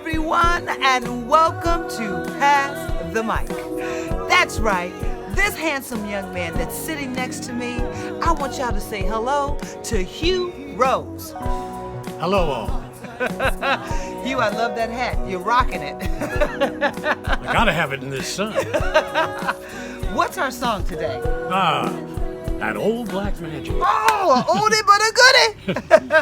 everyone, and welcome to Pass the Mic. That's right, this handsome young man that's sitting next to me, I want y'all to say hello to Hugh Rose. Hello all. Hugh, I love that hat. You're rocking it. I gotta have it in this sun. What's our song today? That old black magic. Oh, a oldie but a goodie.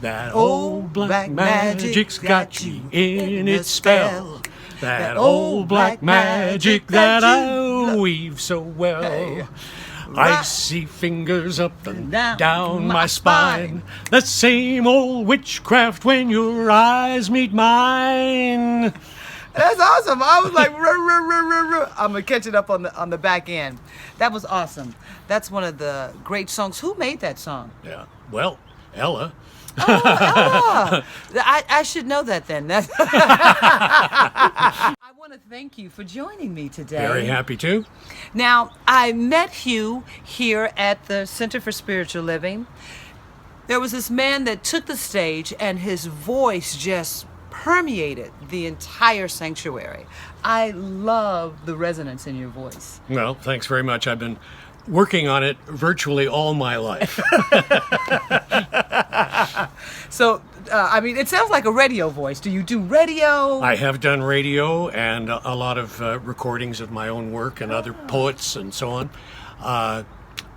That old black magic's got you in its spell. That old black magic that I weave so well. Hey. Icy fingers up and down my spine. That same old witchcraft when your eyes meet mine. That's awesome. I was like, I'm gonna catch it up on the back end. That was awesome. That's one of the great songs. Who made that song? Yeah. Well, Ella. Oh, Ella. I should know that then. I want to thank you for joining me today. Very happy to. Now, I met Hugh here at the Center for Spiritual Living. There was this man that took the stage and his voice just permeated the entire sanctuary. I love the resonance in your voice. Well, thanks very much. I've been working on it virtually all my life. So, it sounds like a radio voice. Do you do radio? I have done radio and a lot of recordings of my own work and other poets and so on.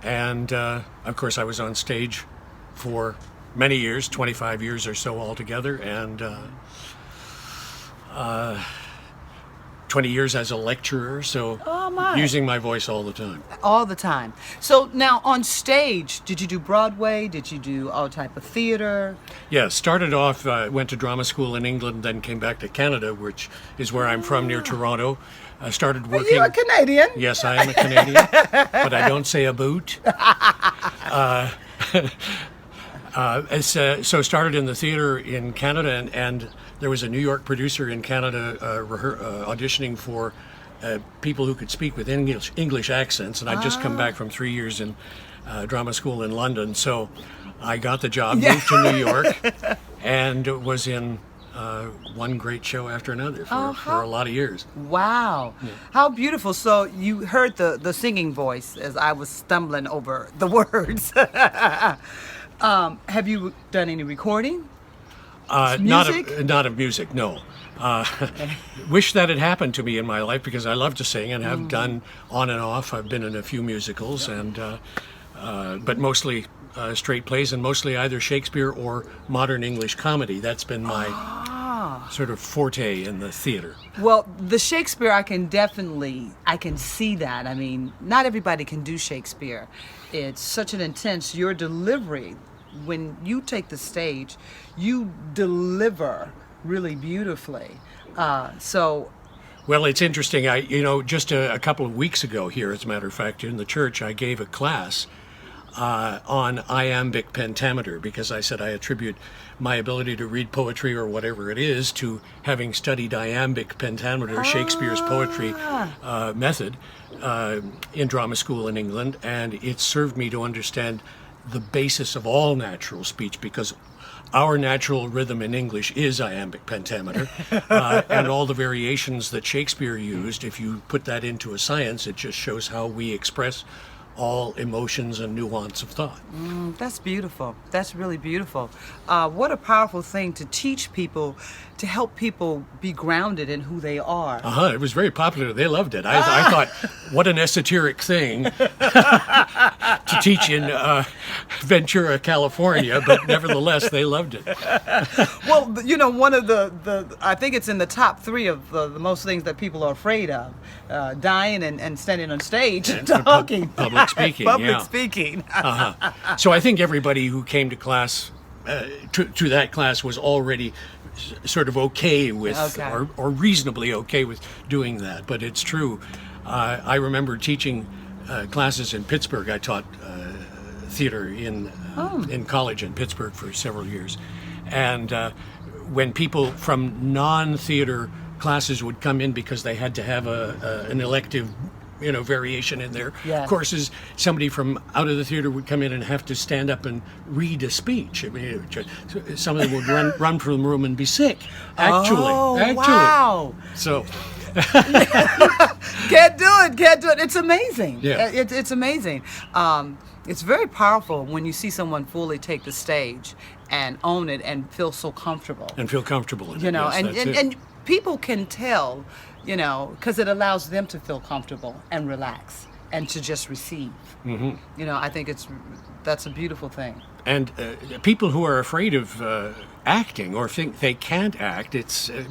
Of course, I was on stage for many years, 25 years or so altogether, and 20 years as a lecturer, so using my voice all the time. All the time. So now on stage, did you do Broadway? Did you do all type of theater? Yeah, started off, went to drama school in England, then came back to Canada, which is where I'm from, near Toronto. I started working... You're a Canadian? Yes, I am a Canadian, but I don't say a boot. So started in the theater in Canada, and there was a New York producer in Canada auditioning for people who could speak with English accents, and I'd just come back from 3 years in drama school in London, so I got the job, moved to New York, and was in one great show after another for a lot of years. Wow. Yeah. How beautiful. So you heard the singing voice as I was stumbling over the words. Have you done any recording? Not of music, no. Wish that had happened to me in my life because I love to sing and have done on and off. I've been in a few musicals, but mostly straight plays and mostly either Shakespeare or modern English comedy. That's been my sort of forte in the theater. Well, the Shakespeare, I can see that. I mean, not everybody can do Shakespeare. It's such an intense, your delivery, when you take the stage, you deliver really beautifully. Well, it's interesting. Just a couple of weeks ago here, as a matter of fact, in the church, I gave a class on iambic pentameter because I said I attribute my ability to read poetry or whatever it is to having studied iambic pentameter, Shakespeare's poetry method in drama school in England, and it served me to understand the basis of all natural speech because our natural rhythm in English is iambic pentameter, and all the variations that Shakespeare used, if you put that into a science, it just shows how we express all emotions and nuance of thought. That's beautiful. That's really beautiful. What a powerful thing to teach people, to help people be grounded in who they are. It was very popular. They loved it. I thought, what an esoteric thing to teach in Ventura, California, but nevertheless, they loved it. Well, one of I think it's in the top 3 of the most things that people are afraid of, dying and standing on stage and talking. Public speaking. Public speaking. So I think everybody who came to class, to that class, was already sort of okay with, or reasonably okay with doing that. But it's true. I remember teaching classes in Pittsburgh. I taught theater in college in Pittsburgh for several years. And when people from non-theater classes would come in because they had to have an elective variation in there. Yes. Of course, is somebody from out of the theater would come in and have to stand up and read a speech. I mean, some of them would run from the room and be sick. Actually. Wow. So. Can't do it. It's amazing. Yeah. It's amazing. It's very powerful when you see someone fully take the stage and own it and feel so comfortable. And feel comfortable in it. Yes, that's it. and people can tell, because it allows them to feel comfortable and relax and to just receive. Mm-hmm. I think that's a beautiful thing. And people who are afraid of acting or think they can't act,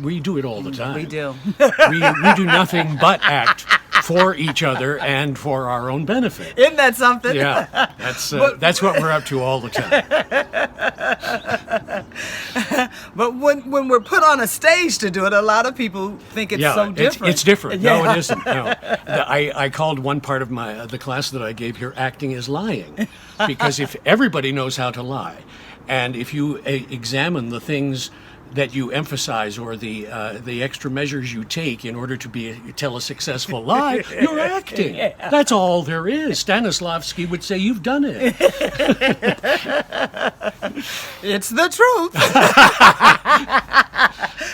we do it all the time. We do. we do nothing but act for each other and for our own benefit. Isn't that something? Yeah, that's what we're up to all the time. But when we're put on a stage to do it, a lot of people think it's so different. It's different. Yeah. No, it isn't. No. I called one part of the class that I gave here acting is lying, because if everybody knows how to lie, and if you examine the things that you emphasize or the extra measures you take in order to tell a successful lie, you're acting. Yeah. That's all there is. Stanislavski would say you've done it. It's the truth.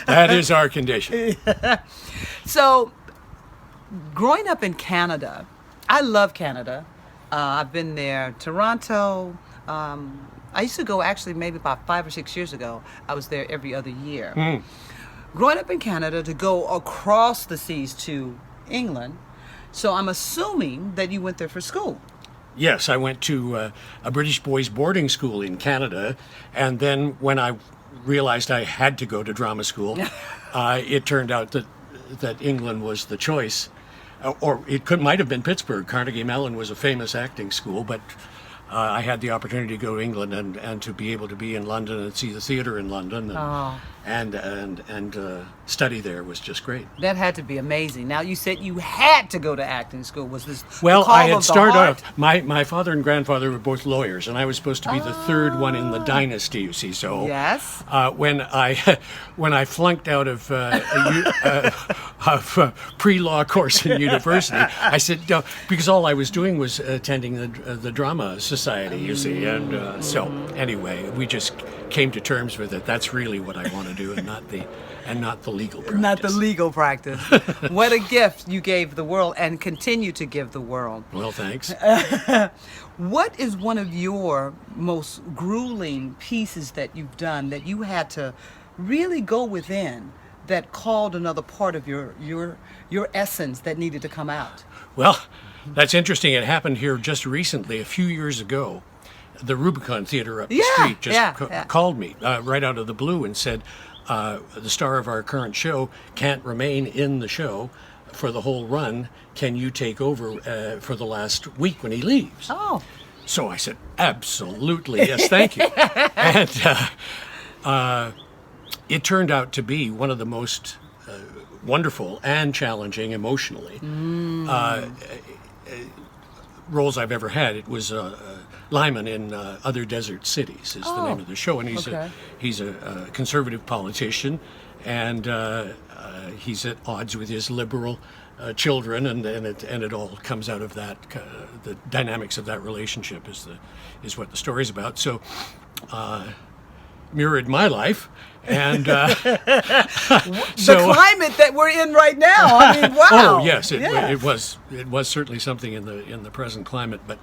That is our condition. So, growing up in Canada, I love Canada. I've been there, Toronto. I used to go actually maybe about 5 or 6 years ago. I was there every other year. Growing up in Canada, to go across the seas to England, so I'm assuming that you went there for school. Yes, I went to a British boys' boarding school in Canada, and then when I realized I had to go to drama school, it turned out that England was the choice. Or might have been Pittsburgh. Carnegie Mellon was a famous acting school, but I had the opportunity to go to England and to be able to be in London and see the theater in London and study there was just great. That had to be amazing. Now, you said you had to go to acting school. Was this well? the call I had of the started heart? off. My father and grandfather were both lawyers, and I was supposed to be the third one in the dynasty. You see, so yes. When I flunked out of pre-law course in university, I said no, because all I was doing was attending the drama society. You see, and so anyway, we just came to terms with it. That's really what I want to do, and not the legal practice. Not the legal practice. What a gift you gave the world and continue to give the world. Well, thanks. What is one of your most grueling pieces that you've done that you had to really go within, that called another part of your essence that needed to come out? Well, that's interesting. It happened here just recently, a few years ago. The Rubicon Theater up the street just called me right out of the blue and said, the star of our current show can't remain in the show for the whole run. Can you take over for the last week when he leaves? Oh. So I said, absolutely, yes, thank you. And it turned out to be one of the most wonderful and challenging emotionally roles I've ever had. It was Lyman in Other Desert Cities is the name of the show, and he's a conservative politician, and he's at odds with his liberal children, and it all comes out of that. The dynamics of that relationship is what the story's about. So mirrored my life. And the climate that we're in right now. I mean, wow. Oh yes, it was certainly something in the present climate, but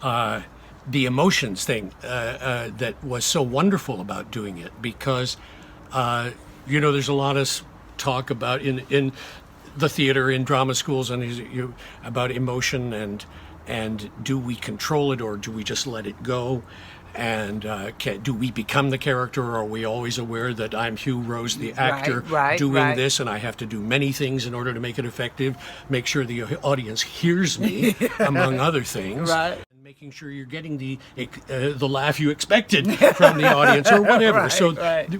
the emotions thing that was so wonderful about doing it, because there's a lot of talk about in the theater, in drama schools, and about emotion and do we control it or do we just let it go? And do we become the character, or are we always aware that I'm Hugh Rose, the actor, doing this, and I have to do many things in order to make it effective, make sure the audience hears me, among other things, and making sure you're getting the laugh you expected from the audience, or whatever.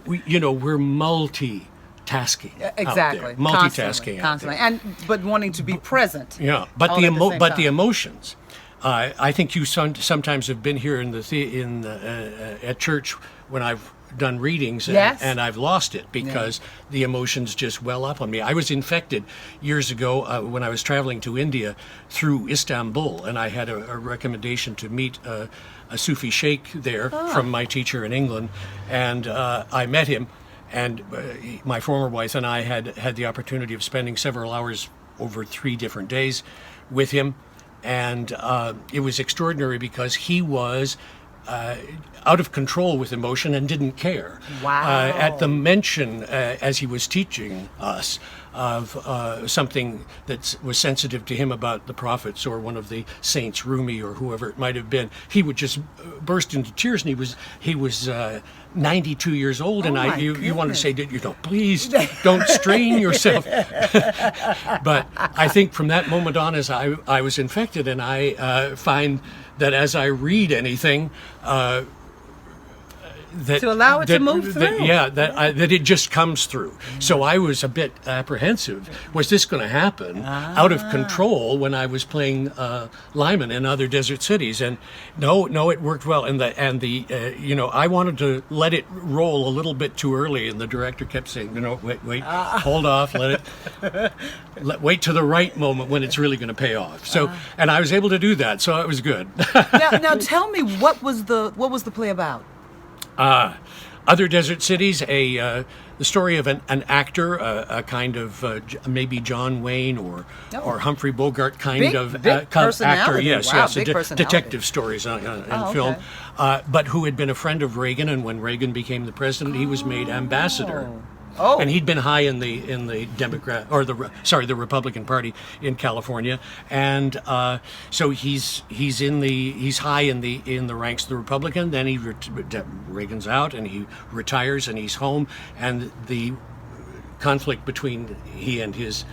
We're multitasking. Exactly. Multitasking. Constantly. But wanting to be present. Yeah, but the emotions. I think you sometimes have been here at church when I've done readings, Yes. and I've lost it because the emotions just well up on me. I was infected years ago when I was traveling to India through Istanbul, and I had a recommendation to meet a Sufi sheikh there from my teacher in England, and I met him, and my former wife and I had the opportunity of spending several hours over 3 different days with him, and it was extraordinary because he was out of control with emotion and didn't care. Wow. At the mention, as he was teaching us, of something that was sensitive to him about the prophets or one of the saints, Rumi or whoever it might have been, he would just burst into tears, and he was 92 years old, and you want to say, please don't strain yourself. But I think from that moment on, as I was infected, and I find that as I read anything, that to allow it to move through. That it just comes through. So I was a bit apprehensive. Was this going to happen out of control when I was playing Lyman in other desert cities? And no, it worked well. And I wanted to let it roll a little bit too early, and the director kept saying, wait, hold off, wait to the right moment when it's really going to pay off. So, and I was able to do that, so it was good. now tell me, what was the play about? Other desert cities, the story of an actor, a kind of maybe John Wayne or Humphrey Bogart kind of actor. Yes, detective stories in film. But who had been a friend of Reagan, and when Reagan became the president, he was made ambassador. And he'd been high in the Democrat or the Republican Party in California, and so he's high in the ranks of the Republican. Then Reagan's out, and he retires, and he's home, and the conflict between he and his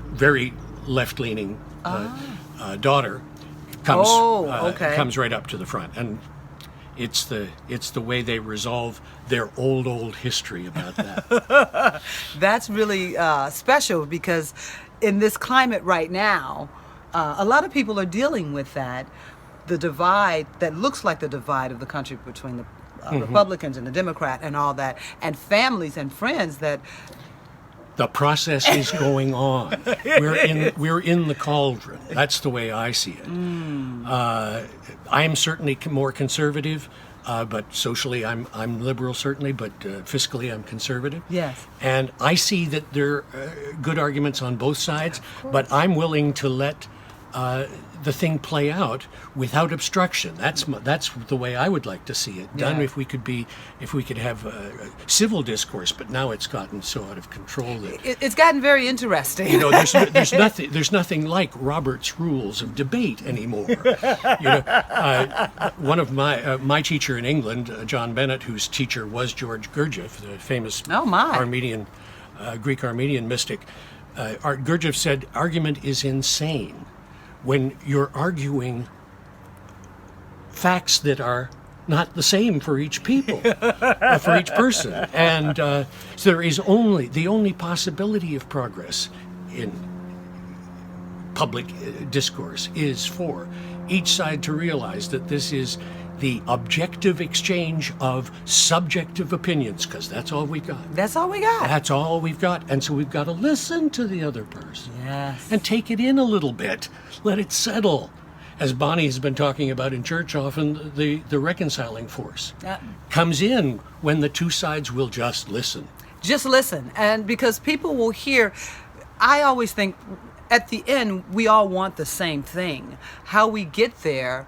very left-leaning daughter comes right up to the front, and it's the way they resolve their old history about that. That's really special, because in this climate right now, a lot of people are dealing with the divide that looks like the divide of the country between the Republicans and the Democrat and all that, and families and friends that. The process is going on. We're in the cauldron. That's the way I see it. I am certainly more conservative, but socially I'm liberal, certainly, but fiscally I'm conservative. Yes. And I see that there are good arguments on both sides, but I'm willing to let the thing play out without obstruction. That's the way I would like to see it done. If we could have civil discourse, but now it's gotten so out of control that it's gotten very interesting. There's nothing like Robert's rules of debate anymore. One of my teacher in England, John Bennett, whose teacher was George Gurdjieff, the famous Armenian Greek Armenian mystic. Gurdjieff said, "Argument is insane when you're arguing facts that are not the same for each people, for each person." And so there is the only possibility of progress in public discourse is for each side to realize that this is the objective exchange of subjective opinions, because that's all we got. That's all we got. That's all we've got. And so we've got to listen to the other person. Yes. And take it in a little bit. Let it settle. As Bonnie has been talking about in church often, the reconciling force comes in when the two sides will just listen. Just listen. And because people will hear, I always think at the end, we all want the same thing. How we get there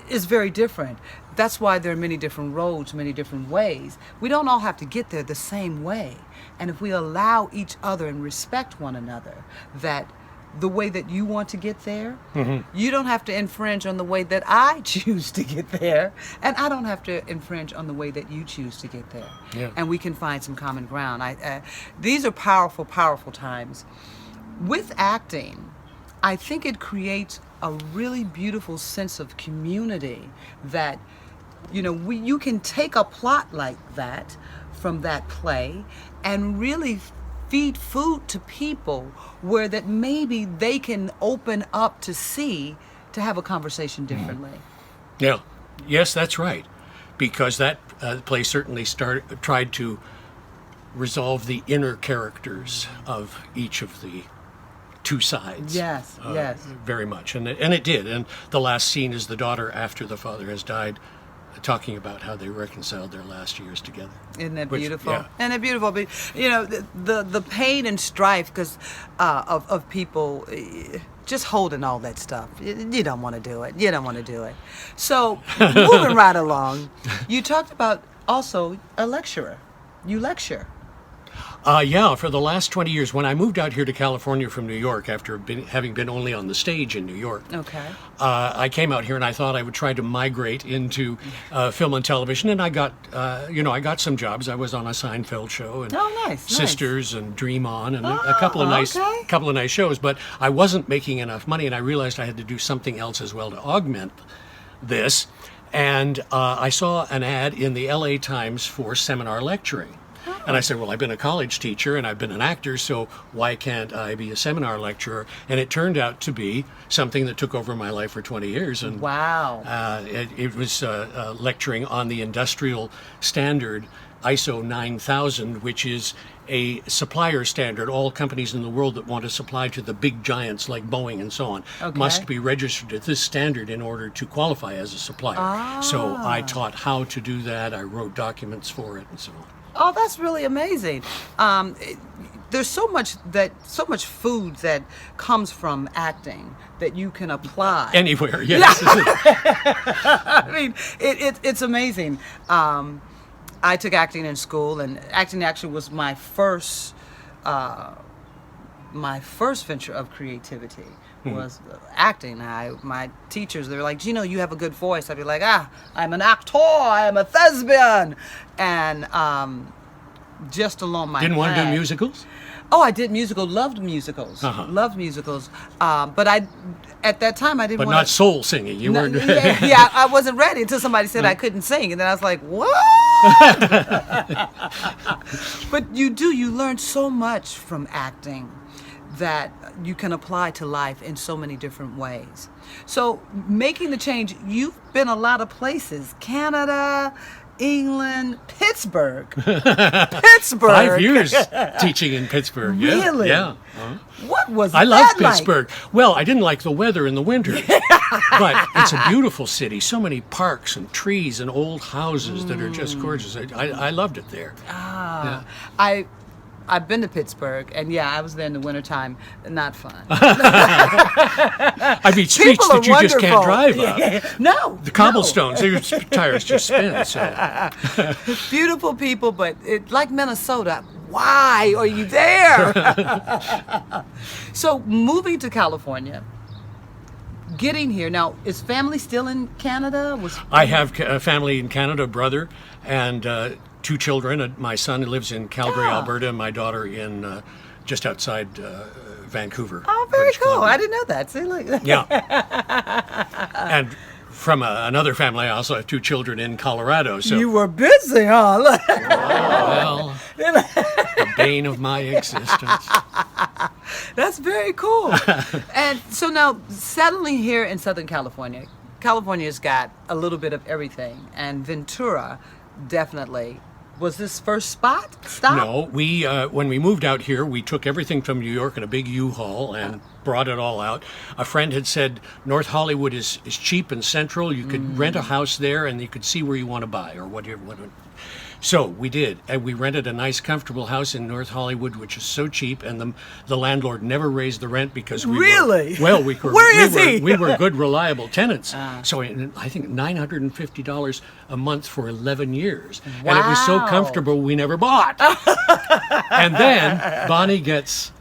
is very different. That's why there are many different roads, many different ways. We don't all have to get there the same way. And if we allow each other and respect one another, that the way that you want to get there, you don't have to infringe on the way that I choose to get there, and I don't have to infringe on the way that you choose to get there. Yeah. And we can find some common ground. These are powerful, powerful times. With acting, I think it creates a really beautiful sense of community that, you can take a plot like that from that play and really feed food to people where that maybe they can open up to have a conversation differently. Yeah. Yes, that's right. because that play certainly tried to resolve the inner characters of each of the two sides. Yes, yes. Very much, and it did. And the last scene is the daughter, after the father has died, talking about how they reconciled their last years together. Isn't that beautiful? Yeah. Isn't that beautiful? But, you know, the pain and strife because of people just holding all that stuff. You don't want to do it. You don't want to do it. So moving right along, you talked about also a lecturer. You lecture. Yeah, for the last 20 years, when I moved out here to California from New York, after having been only on the stage in New York, Okay. I came out here and I thought I would try to migrate into film and television, and I got, I got some jobs. I was on a Seinfeld show and Nice. Sisters and Dream On and a couple of nice shows, but I wasn't making enough money, and I realized I had to do something else as well to augment this. And I saw an ad in the LA Times for seminar lecturing. And I said, well, I've been a college teacher and I've been an actor, so why can't I be a seminar lecturer? And it turned out to be something that took over my life for 20 years. And Wow. it was lecturing on the industrial standard ISO 9000, which is a supplier standard. All companies in the world that want to supply to the big giants like Boeing and so on must be registered at this standard in order to qualify as a supplier. So I taught how to do that. I wrote documents for it and so on. Oh, that's really amazing. There's so much food that comes from acting that you can apply Anywhere, yes. I mean, it's amazing. I took acting in school, and acting actually was my first venture of creativity. Was acting. My teachers, they were like, Gino, you have a good voice. I'd be like, I'm an actor, I am a thespian. And just along my Didn't want to do path- musicals? Oh, I did loved musicals. Loved musicals. But at that time, I didn't But want not soul singing. You weren't. yeah, I wasn't ready until somebody said I couldn't sing. And then I was like, what? But you learn so much from acting that you can apply to life in so many different ways. So making the change, you've been a lot of places. Canada, England, Pittsburgh. 5 years teaching in Pittsburgh. Yeah. Really? Yeah. What was I that love like? Pittsburgh. Well, I didn't like the weather in the winter, but it's a beautiful city. So many parks and trees and old houses that are just gorgeous. I loved it there. I've been to Pittsburgh, and yeah, I was there in the wintertime. Not fun. I mean, streets People that you just can't wonderful. drive up. No. The cobblestones, your tires just spin. So. Beautiful people, but like Minnesota, why are you there? So moving to California, getting here. Now, is family still in Canada? I have a family in Canada, a brother, and 2 children. My son lives in Calgary, Alberta, and my daughter in just outside Vancouver. Oh, very British cool. Columbia. I didn't know that. See, look. Yeah. And from another family, I also have 2 children in Colorado. So You were busy, huh? Look. well, the bane of my existence. That's very cool. And so now, settling here in Southern California, California's got a little bit of everything, and Ventura definitely. Was this first stop? No, we when we moved out here, we took everything from New York in a big U-Haul and brought it all out. A friend had said North Hollywood is cheap and central. You could rent a house there, and you could see where you want to buy or whatever. So we did, and we rented a nice, comfortable house in North Hollywood, which is so cheap, and the landlord never raised the rent because we Really? were Where is he? we were good, reliable tenants. So I think $950 a month for 11 years, and it was so Wow. comfortable we never bought. And then Bonnie gets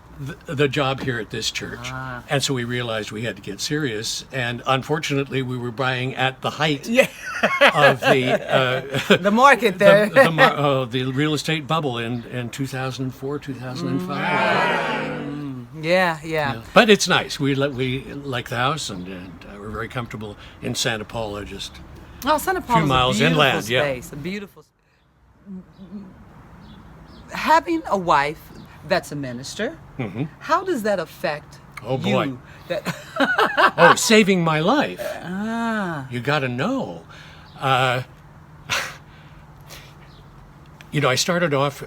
the job here at this church, and so we realized we had to get serious. And unfortunately, we were buying at the height of The market there. the real estate bubble in 2004, 2005. Yeah. But it's nice. We like the house, and we're very comfortable in Santa Paula. Just Santa Paula's miles a beautiful inland, yeah. space. A beautiful. Having a wife that's a minister, how does that affect Oh, boy. you? That saving my life. You got to know. I started off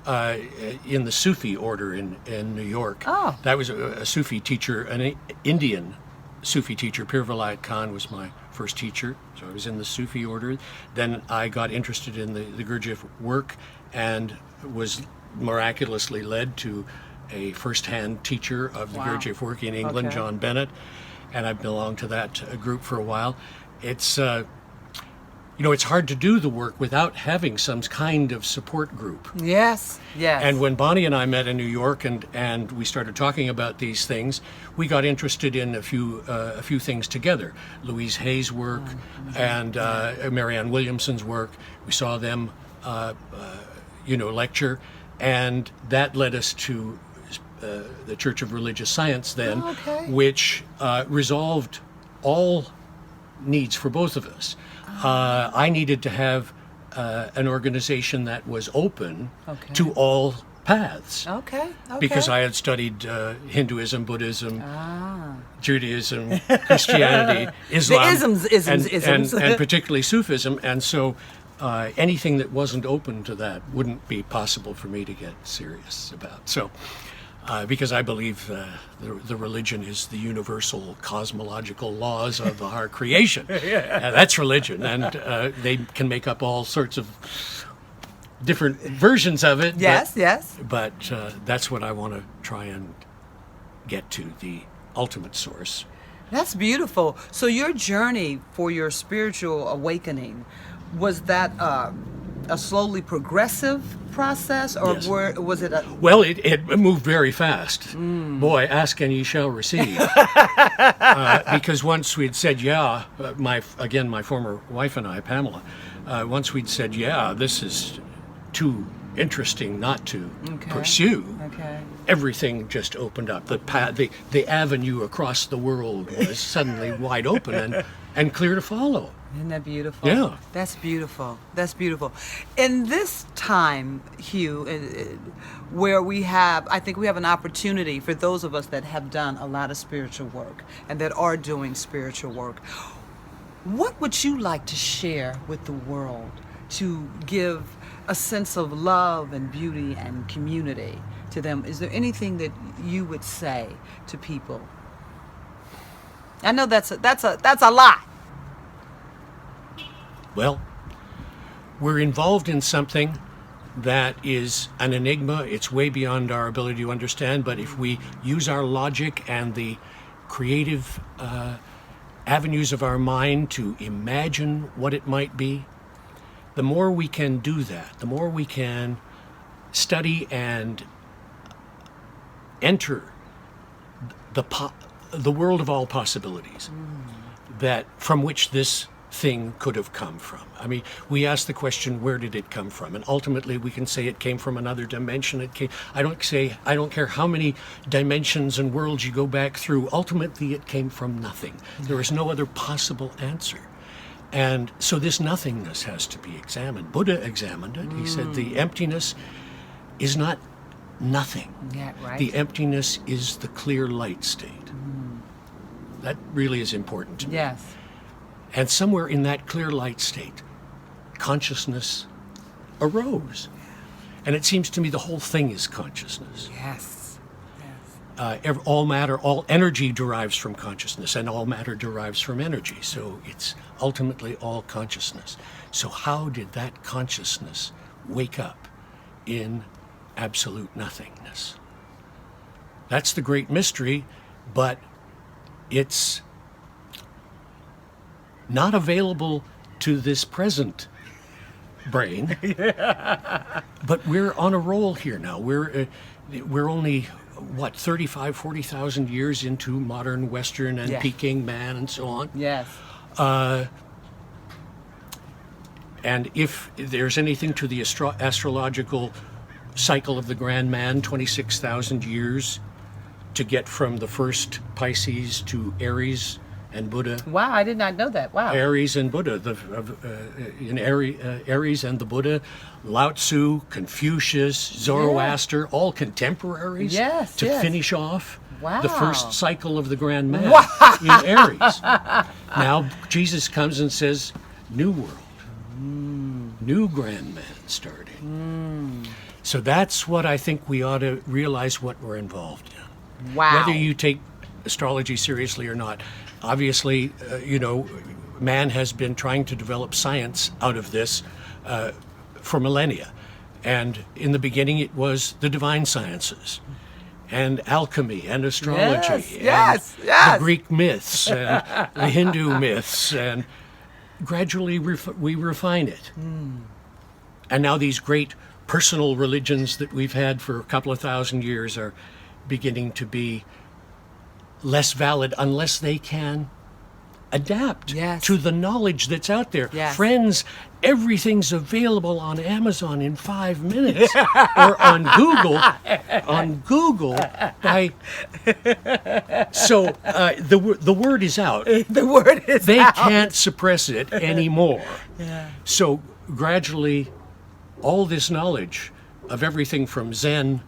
in the Sufi order in New York. Oh. That was a Sufi teacher, an Indian Sufi teacher. Pir Vilayat Khan was my first teacher, so I was in the Sufi order. Then I got interested in the Gurdjieff work and was miraculously led to a first-hand teacher of the Gurdjieff work in England, Okay. John Bennett, and I've belonged to that group for a while. It's it's hard to do the work without having some kind of support group. Yes, yes. And when Bonnie and I met in New York and we started talking about these things, we got interested in a few things together. Louise Hay's work and Marianne Williamson's work. We saw them, lecture, and that led us to the Church of Religious Science then, which resolved all needs for both of us. I needed to have an organization that was open to all paths. Okay. Because I had studied Hinduism, Buddhism, Judaism, Christianity, Islam, isms. and particularly Sufism, and so anything that wasn't open to that wouldn't be possible for me to get serious about. So, because I believe the religion is the universal cosmological laws of our creation. That's religion, and they can make up all sorts of different versions of it. Yes. But that's what I want to try and get to, the ultimate source. That's beautiful. So your journey for your spiritual awakening, was that a slowly progressive process, or Yes. was it a... Well, it moved very fast. Boy, ask and ye shall receive. Because once we'd said, my former wife and I, Pamela, once we'd said, this is too interesting not to pursue, everything just opened up. The avenue across the world was suddenly wide open and clear to follow. Isn't that beautiful? Yeah. That's beautiful. That's beautiful. In this time, Hugh, where I think we have an opportunity for those of us that have done a lot of spiritual work and that are doing spiritual work, what would you like to share with the world to give a sense of love and beauty and community to them? Is there anything that you would say to people? I know that's a lot. Well, we're involved in something that is an enigma. It's way beyond our ability to understand, but if we use our logic and the creative avenues of our mind to imagine what it might be, the more we can do that, the more we can study and enter the world of all possibilities that from which this thing could have come from. I mean, we ask the question, where did it come from? And ultimately we can say it came from another dimension. I don't care how many dimensions and worlds you go back through, ultimately it came from nothing. There is no other possible answer. And so this nothingness has to be examined. Buddha examined it. He said the emptiness is not nothing. Yeah, right. The emptiness is the clear light state. That really is important to me. Yes. And somewhere in that clear light state, consciousness arose. And it seems to me the whole thing is consciousness. Yes. All matter, all energy derives from consciousness, and all matter derives from energy. So it's ultimately all consciousness. So how did that consciousness wake up in absolute nothingness? That's the great mystery, but it's not available to this present brain. But we're on a roll here now. We're only 40,000 years into modern Western and Peking man and so on. Yes. And if there's anything to the astrological cycle of the grand man, 26,000 years to get from the first Pisces to Aries and Buddha. Wow, I did not know that. Wow. Aries and Buddha, Aries and the Buddha, Lao Tzu, Confucius, Zoroaster, all contemporaries. Yes, to yes. finish off Wow. the first cycle of the grand man Wow. in Aries. Now Jesus comes and says, new world, new grand man starting. So that's what I think we ought to realize what we're involved in. Wow. Whether you take astrology seriously or not. Obviously, man has been trying to develop science out of this for millennia. And in the beginning, it was the divine sciences and alchemy and astrology Yes, and yes. the Greek myths and the Hindu myths. And gradually we refine it. And now these great personal religions that we've had for a couple of thousand years are beginning to be less valid unless they can adapt Yes. to the knowledge that's out there. Yes. Friends, everything's available on Amazon in 5 minutes or on Google. So the word is out. The word is They out. can't suppress it anymore. Yeah. So gradually, all this knowledge of everything from Zen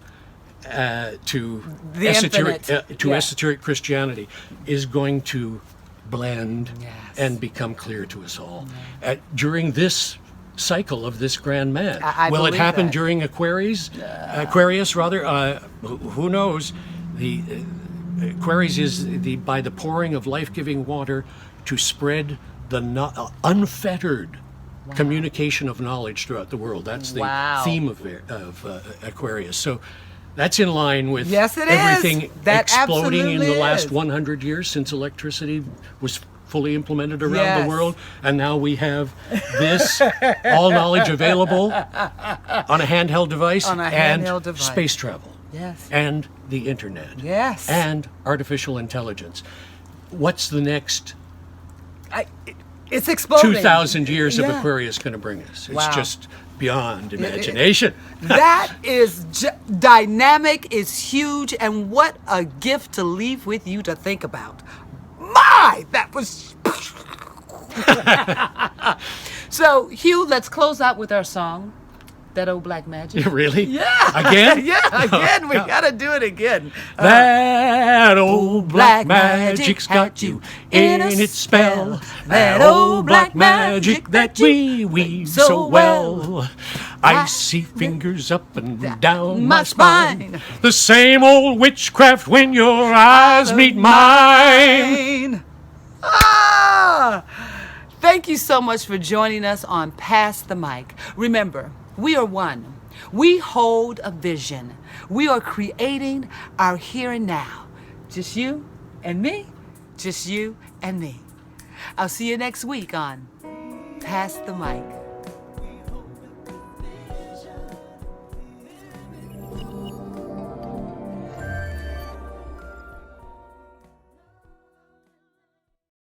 to The esoteric infinite. Yeah. esoteric Christianity is going to blend Yes. and become clear to us all during this cycle of this grand man. I Will it believe happen that. during Aquarius rather? Who knows? The Aquarius is by the pouring of life-giving water to spread the unfettered communication of knowledge throughout the world. That's the Wow. theme of Aquarius. So that's in line with Yes, it is. everything That exploding in the absolutely last is. 100 years since electricity was fully implemented around Yes. the world. And now we have this, all knowledge available on a handheld device On a and handheld device. space travel. Yes. And the internet. Yes. And artificial intelligence. What's the next It's exploding. 2,000 years of Yeah. Aquarius going to bring us? It's Wow. just beyond imagination. That is dynamic, is huge, and what a gift to leave with you to think about. My, that was. So, Hugh, let's close out with our song, That Old Black Magic. Really? Yeah. Again? Yeah, again. We gotta do it again. That old black magic's got you in its spell. That old black magic that we weave so well. Icy fingers up and down my spine. The same old witchcraft when your eyes meet mine. Ah! Thank you so much for joining us on Pass the Mic. Remember, we are one. We hold a vision. We are creating our here and now. Just you and me. Just you and me. I'll see you next week on Pass the Mic.